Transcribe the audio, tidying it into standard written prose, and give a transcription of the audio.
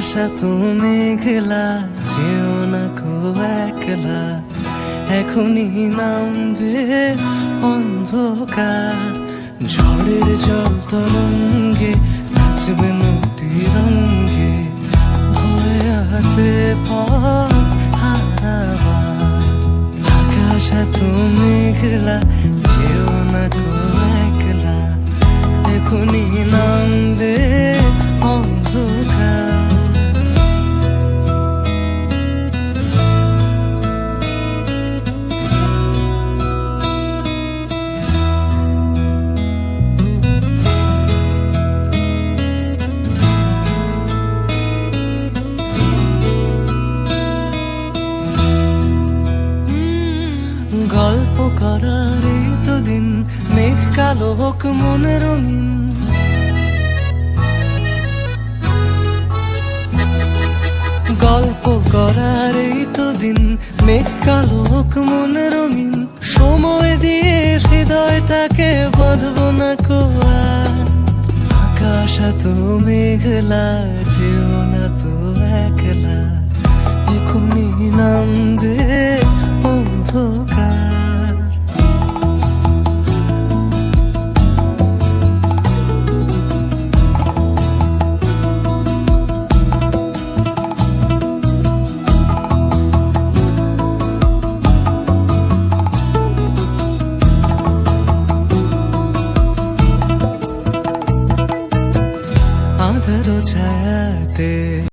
আকাশ এত মেঘলা, যেও না কো একলা, এখনই নামবে অন্ধকার। ঝড়ের জল তরঙ্গে নাচবে নদী রঙ্গে, ভয় আছে পথ হারাবার। আকাশ এত মেঘলা, যেও না কো একলা, এখনই নামবে অন্ধকার। গল্প করার এই তো দিন, মেঘ কালো হোক মনে রঙিন। গল্প করার এই তো দিন, মেঘ কালো হোক মনে রঙিন। সময় দিয়ে হৃদয়টাকে বাঁধবো না কো আর। আকাশ এত মেঘলা, যেও